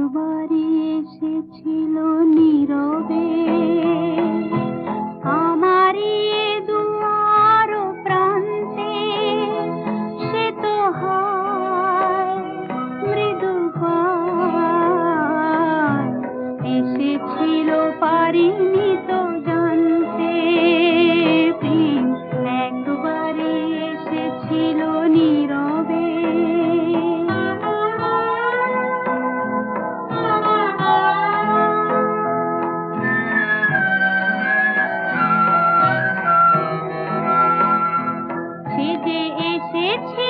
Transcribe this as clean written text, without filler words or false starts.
একবারই এসেছিল নীরবে আমারই দুয়ার প্রান্তে। সে তো হায় মৃদু পায় এসেছিল, পারিনি তো জানতে। প্রেম একবারই এসেছিল নীরবে। সে যে এসেছে